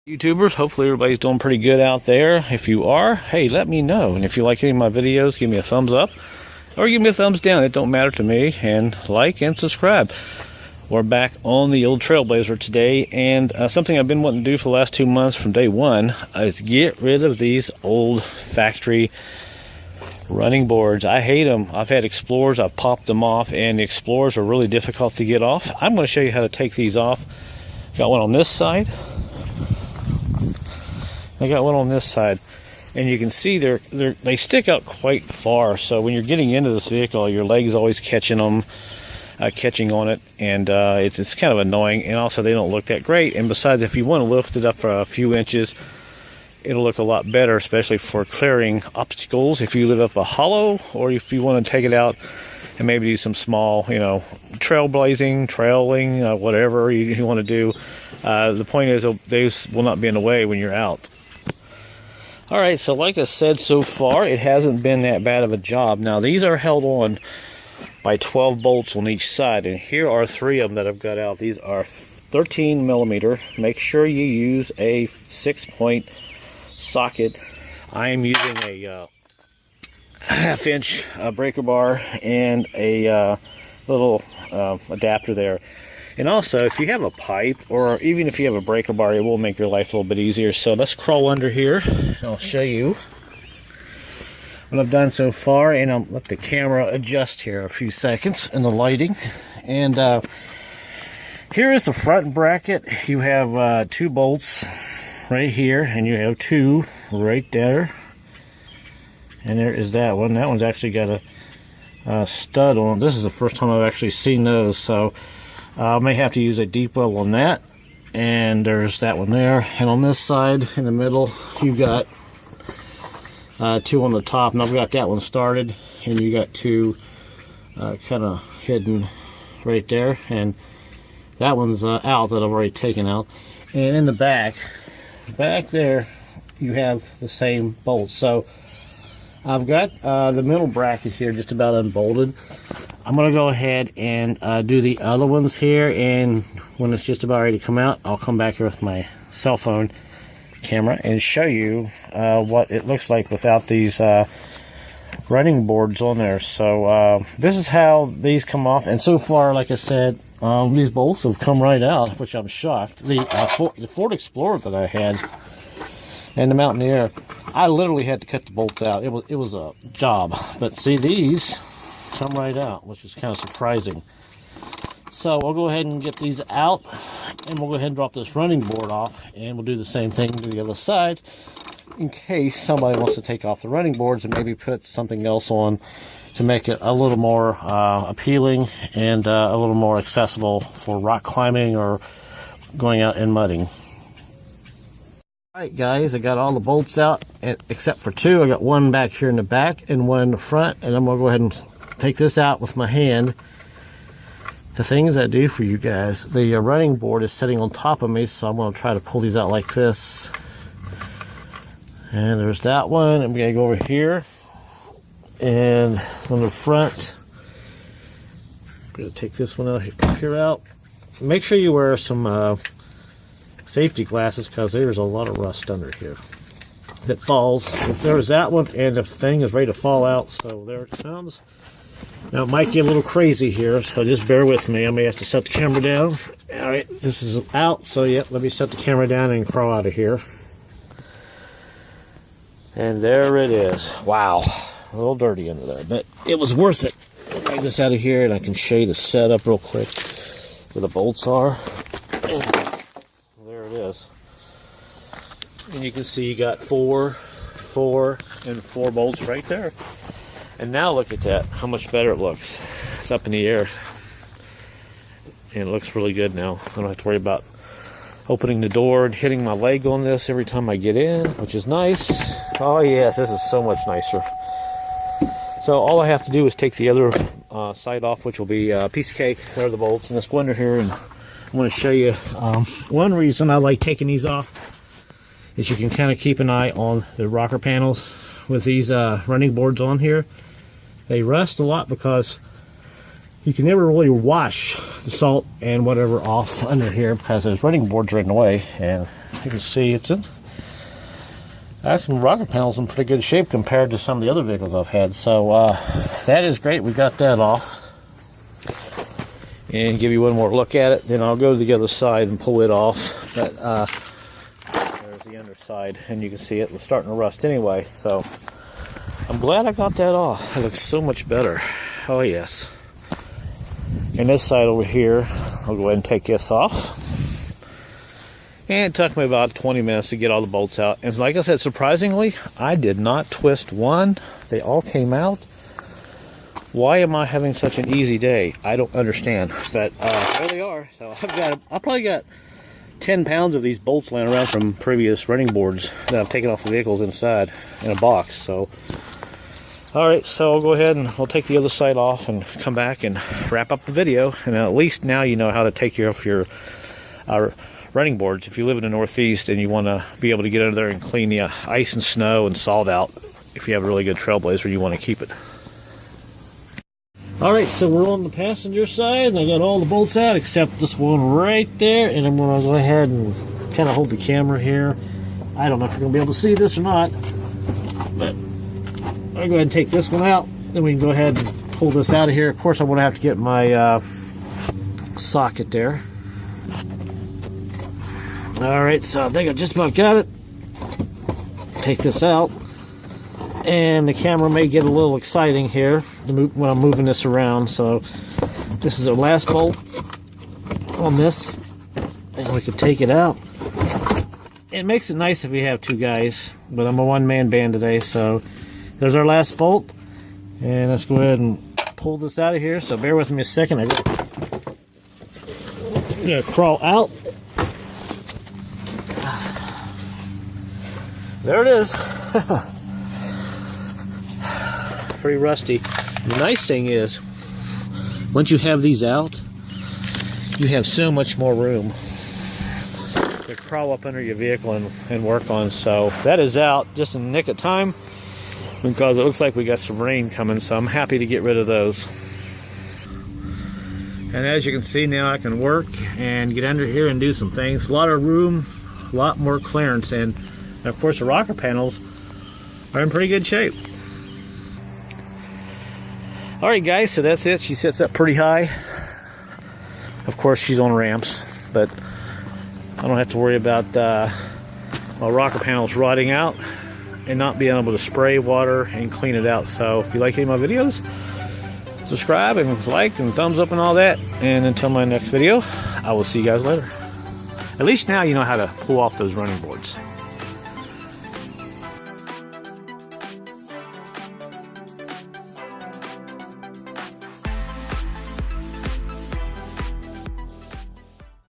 YouTubers, hopefully everybody's doing pretty good out there. If you are, hey, let me know. And if you like any of my videos, give me a thumbs up or give me a thumbs down. It don't matter to me. And like and subscribe. We're back on the old Trailblazer today, and something I've been wanting to do for the last 2 months from day one is get rid of these old factory running boards. I hate them. I've had Explorers, I've popped them off, and the Explorers are really difficult to get off. I'm going to show you how to take these off. Got one on this side. I got one on this side, and you can see they stick out quite far. So when you're getting into this vehicle, your leg's always catching them, catching on it, and it's kind of annoying. And also, they don't look that great. And besides, if you want to lift it up for a few inches, it'll look a lot better, especially for clearing obstacles. If you live up a hollow, or if you want to take it out and maybe do some small, trailblazing, trailing, whatever you want to do. The point is, these will not be in the way when you're out. All right, so like I said, so far it hasn't been that bad of a job. Now these are held on by 12 bolts on each side, and here are 3 of them that I've got out. These are 13 millimeter. Make sure you use a 6-point socket. I am using a half-inch breaker bar and a little adapter there. And also, if you have a pipe, or even if you have a breaker bar, it will make your life a little bit easier. So let's crawl under here, and I'll show you what I've done so far. And I'll let the camera adjust here a few seconds in the lighting. And here is the front bracket. You have 2 bolts right here, and you have 2 right there. And there is that one. That one's actually got a stud on it. This is the first time I've actually seen those, so I may have to use a deep well on that. And there's that one there. And on this side, in the middle, you've got 2 on the top. And I've got that one started. And you got 2 kind of hidden right there. And that one's out that I've already taken out. And in the back there, you have the same bolts. So I've got the middle bracket here just about unbolted. I'm going to go ahead and do the other ones here, and when it's just about ready to come out, I'll come back here with my cell phone camera and show you what it looks like without these running boards on there. So this is how these come off, and so far, like I said, these bolts have come right out, which I'm shocked. The Ford Explorer that I had and the Mountaineer, I literally had to cut the bolts out. It was a job, but see, these come right out, which is kind of surprising. So we'll go ahead and get these out, and we'll go ahead and drop this running board off, and we'll do the same thing to the other side in case somebody wants to take off the running boards and maybe put something else on to make it a little more appealing and a little more accessible for rock climbing or going out and mudding. Alright guys, I got all the bolts out except for 2. I got one back here in the back and one in the front, and I'm going to go ahead and take this out with my hand. The things I do for you guys, the running board is sitting on top of me, so I'm going to try to pull these out like this. And there's that one. I'm going to go over here, and on the front, I'm going to take this one out. Make sure you wear some safety glasses, because there's a lot of rust under here that falls. If there's that one, and the thing is ready to fall out, so there it comes. Now it might get a little crazy here, so just bear with me. I may have to set the camera down. Alright, this is out, so yeah, let me set the camera down and crawl out of here. And there it is. Wow, a little dirty under there, but it was worth it. I'll take this out of here, and I can show you the setup real quick where the bolts are. There it is. And you can see you got 4, 4, and 4 bolts right there. And now look at that, how much better it looks. It's up in the air. And it looks really good now. I don't have to worry about opening the door and hitting my leg on this every time I get in, which is nice. Oh yes, this is so much nicer. So all I have to do is take the other side off, which will be a piece of cake. There are the bolts. And let's go under here, and I want to show you one reason I like taking these off is you can kind of keep an eye on the rocker panels with these running boards on here. They rust a lot because you can never really wash the salt and whatever off under here because those running boards are in the way, and You can see it's in. Actually, rocker panel's in pretty good shape compared to some of the other vehicles I've had. So that is great. We got that off. And give you one more look at it. Then I'll go to the other side and pull it off. But there's the underside, and you can see it was starting to rust anyway. So I'm glad I got that off. It looks so much better. Oh yes. And this side over here, I'll go ahead and take this off. And it took me about 20 minutes to get all the bolts out. And like I said, surprisingly, I did not twist one. They all came out. Why am I having such an easy day? I don't understand. But there they are. So I probably got 10 pounds of these bolts laying around from previous running boards that I've taken off the vehicles inside in a box. So, all right, so I'll go ahead and I'll take the other side off and come back and wrap up the video. And at least now you know how to take care of your running boards. If you live in the Northeast and you want to be able to get under there and clean the ice and snow and salt out, if you have a really good Trailblazer, you want to keep it. Alright, so we're on the passenger side, and I got all the bolts out except this one right there, and I'm going to go ahead and kind of hold the camera here. I don't know if you're going to be able to see this or not, but I'll go ahead and take this one out, then we can go ahead and pull this out of here. Of course, I'm going to have to get my socket there. Alright, so I think I just about got it. Take this out. And the camera may get a little exciting here when I'm moving this around. So this is the last bolt on this. And we can take it out. It makes it nice if we have two guys. But I'm a one-man band today. So there's our last bolt. And let's go ahead and pull this out of here. So bear with me a second. I'm going to crawl out. There it is. Pretty rusty. The nice thing is, once you have these out, you have so much more room to crawl up under your vehicle and work on. So that is out just in the nick of time because it looks like we got some rain coming, so I'm happy to get rid of those. And as you can see now, I can work and get under here and do some things. A lot of room, a lot more clearance, and of course the rocker panels are in pretty good shape. Alright guys, so that's it. She sits up pretty high. Of course she's on ramps, but I don't have to worry about my rocker panels rotting out and not being able to spray water and clean it out. So if you like any of my videos, subscribe and like and thumbs up and all that. And until my next video, I will see you guys later. At least now you know how to pull off those running boards.